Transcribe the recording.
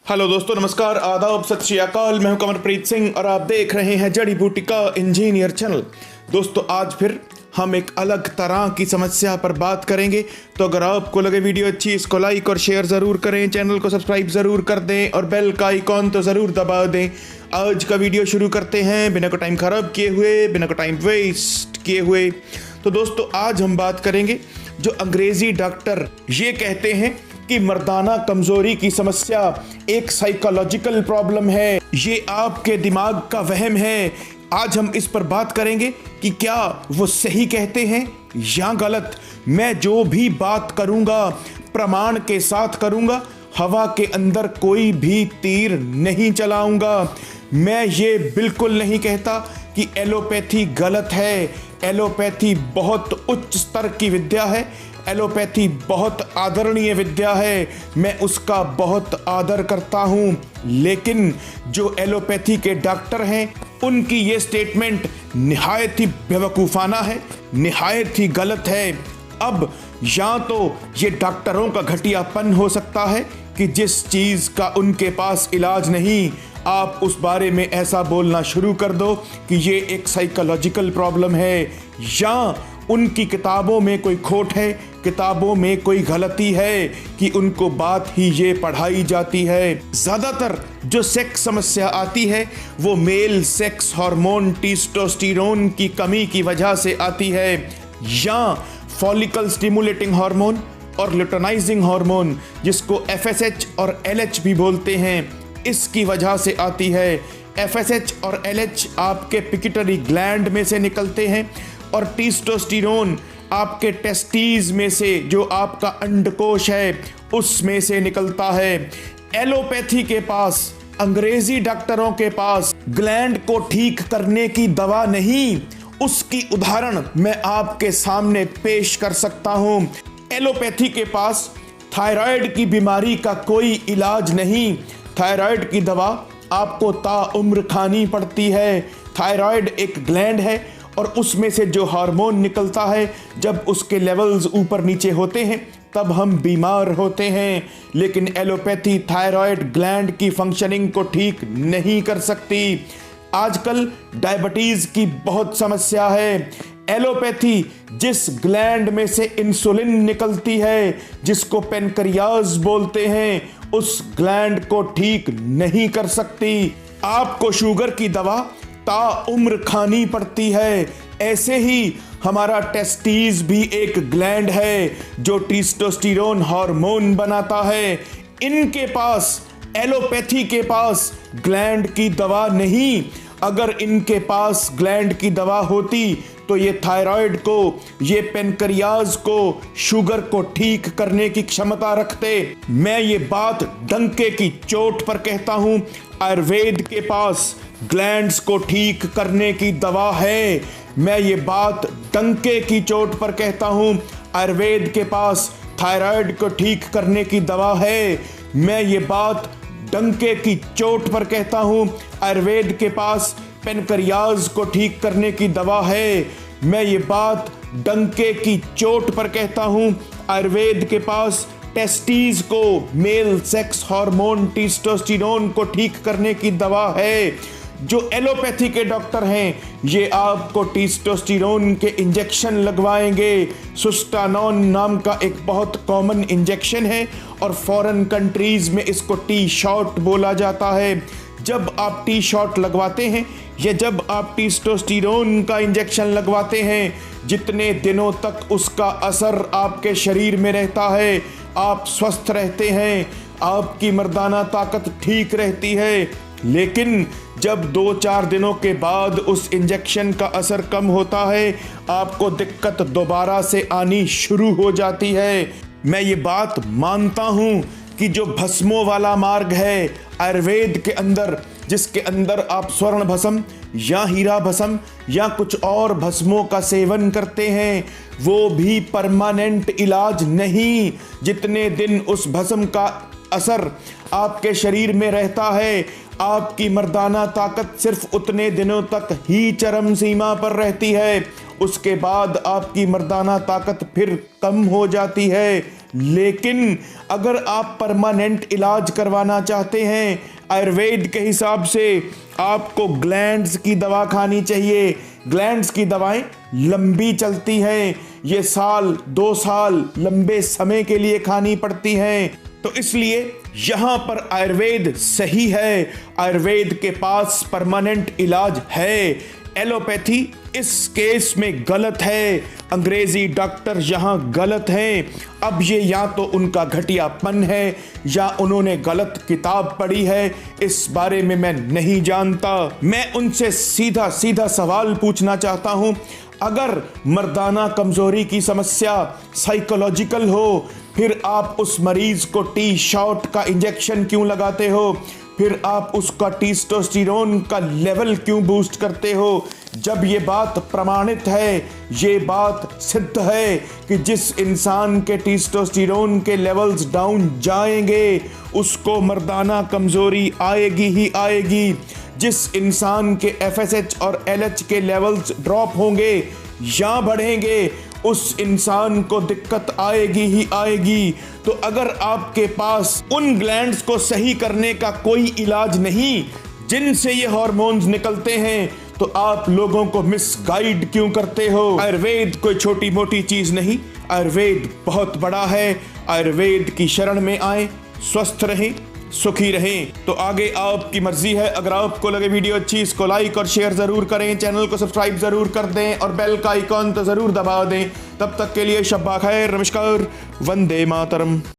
Hello दोस्तों, नमस्कार, आदाब, सत श्री अकाल। मैं हूं कमरप्रीत सिंह और आप देख रहे हैं जड़ी बूटी का इंजीनियर चैनल। दोस्तों, आज फिर हम एक अलग तरह की समस्या पर बात करेंगे। तो अगर आपको लगे वीडियो अच्छी, इसको लाइक और शेयर ज़रूर करें, चैनल को सब्सक्राइब ज़रूर कर दें और बेल का आइकॉन तो ज़रूर दबा दें। आज का वीडियो शुरू करते हैं बिना को टाइम ख़राब किए हुए, बिना को टाइम वेस्ट किए हुए। तो दोस्तों, आज हम बात करेंगे जो अंग्रेज़ी डॉक्टर ये कहते हैं कि मर्दाना कमजोरी की समस्या एक साइकोलॉजिकल प्रॉब्लम है, ये आपके दिमाग का वहम है। आज हम इस पर बात करेंगे कि क्या वो सही कहते हैं या गलत। मैं जो भी बात करूंगा प्रमाण के साथ करूंगा, हवा के अंदर कोई भी तीर नहीं चलाऊंगा। मैं ये बिल्कुल नहीं कहता कि एलोपैथी गलत है। एलोपैथी बहुत उच्च स्तर की विद्या है, एलोपैथी बहुत आदरणीय विद्या है, मैं उसका बहुत आदर करता हूँ। लेकिन जो एलोपैथी के डॉक्टर हैं, उनकी ये स्टेटमेंट निहायत ही बेवकूफ़ाना है, निहायत ही गलत है। अब या तो ये डॉक्टरों का घटियापन हो सकता है कि जिस चीज़ का उनके पास इलाज नहीं, आप उस बारे में ऐसा बोलना शुरू कर दो कि ये एक साइकोलॉजिकल प्रॉब्लम है, या उनकी किताबों में कोई खोट है, किताबों में कोई गलती है कि उनको बात ही ये पढ़ाई जाती है। ज़्यादातर जो सेक्स समस्या आती है वो मेल सेक्स हार्मोन टेस्टोस्टेरोन की कमी की वजह से आती है, या फॉलिकल स्टिमुलेटिंग हार्मोन और ल्यूटेनाइजिंग हार्मोन, जिसको एफएसएच और एलएच भी बोलते हैं, इसकी वजह से आती है। एफएसएच और एलएच आपके पिट्यूटरी ग्लैंड में से निकलते हैं और टेस्टोस्टेरोन आपके टेस्टीज में से, जो आपका अंडकोश है, उसमें से निकलता है। एलोपैथी के पास, अंग्रेजी डॉक्टरों के पास ग्लैंड को ठीक करने की दवा नहीं, उसकी उदाहरण मैं आपके सामने पेश कर सकता हूं। एलोपैथी के पास थायराइड की बीमारी का कोई इलाज नहीं। थायराइड की दवा आपको ताउम्र खानी पड़ती है। थायराइड एक ग्लैंड है और उसमें से जो हार्मोन निकलता है, जब उसके लेवल्स ऊपर नीचे होते हैं तब हम बीमार होते हैं। लेकिन एलोपैथी थायराइड ग्लैंड की फंक्शनिंग को ठीक नहीं कर सकती। आजकल डायबिटीज़ की बहुत समस्या है। एलोपैथी जिस ग्लैंड में से इंसुलिन निकलती है, जिसको पेनक्रियाज बोलते हैं, उस ग्लैंड को ठीक नहीं कर सकती। आपको शुगर की दवा ताउम्र खानी पड़ती है। ऐसे ही हमारा टेस्टीज भी एक ग्लैंड है जो टेस्टोस्टेरोन हार्मोन बनाता है। इनके पास, एलोपैथी के पास ग्लैंड की दवा नहीं। अगर इनके पास ग्लैंड की दवा होती तो ये थायराइड को, ये पेनक्रियाज को, शुगर को ठीक करने की क्षमता रखते। मैं ये बात डंके की चोट पर कहता हूँ, आयुर्वेद के पास ग्लैंड्स को ठीक करने की दवा है। मैं ये बात डंके की चोट पर कहता हूँ, आयुर्वेद के पास थायराइड को ठीक करने की दवा है। मैं ये बात डंके की चोट पर कहता हूँ, आयुर्वेद के पास पेनक्रियाज को ठीक करने की दवा है। मैं ये बात डंके की चोट पर कहता हूँ, आयुर्वेद के पास टेस्टीज को, मेल सेक्स हार्मोन टेस्टोस्टेरोन को ठीक करने की दवा है। जो एलोपैथी के डॉक्टर हैं, ये आपको टेस्टोस्टेरोन के इंजेक्शन लगवाएंगे। सुस्टानॉन नाम का एक बहुत कॉमन इंजेक्शन है और फॉरेन कंट्रीज में इसको टी शॉट बोला जाता है। जब आप टी शॉट लगवाते हैं या जब आप टेस्टोस्टेरोन का इंजेक्शन लगवाते हैं, जितने दिनों तक उसका असर आपके शरीर में रहता है, आप स्वस्थ रहते हैं, आपकी मर्दाना ताकत ठीक रहती है। लेकिन जब 2-4 दिनों के बाद उस इंजेक्शन का असर कम होता है, आपको दिक्कत दोबारा से आनी शुरू हो जाती है। मैं ये बात मानता हूँ कि जो भस्मों वाला मार्ग है आयुर्वेद के अंदर, जिसके अंदर आप स्वर्ण भस्म या हीरा भस्म या कुछ और भस्मों का सेवन करते हैं, वो भी परमानेंट इलाज नहीं। जितने दिन उस भस्म का असर आपके शरीर में रहता है, आपकी मर्दाना ताकत सिर्फ उतने दिनों तक ही चरम सीमा पर रहती है। उसके बाद आपकी मर्दाना ताकत फिर कम हो जाती है। लेकिन अगर आप परमानेंट इलाज करवाना चाहते हैं, आयुर्वेद के हिसाब से आपको ग्लैंड्स की दवा खानी चाहिए। ग्लैंड्स की दवाएं लंबी चलती हैं, ये साल 2 साल लंबे समय के लिए खानी पड़ती हैं। तो इसलिए यहां पर आयुर्वेद सही है, आयुर्वेद के पास परमानेंट इलाज है। एलोपैथी इस केस में गलत है, अंग्रेजी डॉक्टर यहां गलत हैं। अब ये या तो उनका घटियापन है या उन्होंने गलत किताब पढ़ी है, इस बारे में मैं नहीं जानता। मैं उनसे सीधा सीधा सवाल पूछना चाहता हूं, अगर मर्दाना कमजोरी की समस्या साइकोलॉजिकल हो, फिर आप उस मरीज को टी शॉट का इंजेक्शन क्यों लगाते हो? फिर आप उसका टेस्टोस्टेरोन का लेवल क्यों बूस्ट करते हो? जब ये बात प्रमाणित है, ये बात सिद्ध है कि जिस इंसान के टेस्टोस्टेरोन के लेवल्स डाउन जाएंगे उसको मर्दाना कमजोरी आएगी ही आएगी। जिस इंसान के FSH और LH के लेवल्स ड्रॉप होंगे या बढ़ेंगे, उस इंसान को दिक्कत आएगी ही आएगी। तो अगर आपके पास उन ग्लैंड्स को सही करने का कोई इलाज नहीं जिनसे ये हार्मोन्स निकलते हैं, तो आप लोगों को मिसगाइड क्यों करते हो? आयुर्वेद कोई छोटी मोटी चीज नहीं, आयुर्वेद बहुत बड़ा है। आयुर्वेद की शरण में आए, स्वस्थ रहें, सुखी रहें। तो आगे आपकी मर्जी है। अगर आपको लगे वीडियो अच्छी, इसको लाइक और शेयर जरूर करें, चैनल को सब्सक्राइब जरूर कर दें और बेल का आइकॉन तो जरूर दबा दें। तब तक के लिए शब्बा खैर, नमस्कार, वंदे मातरम।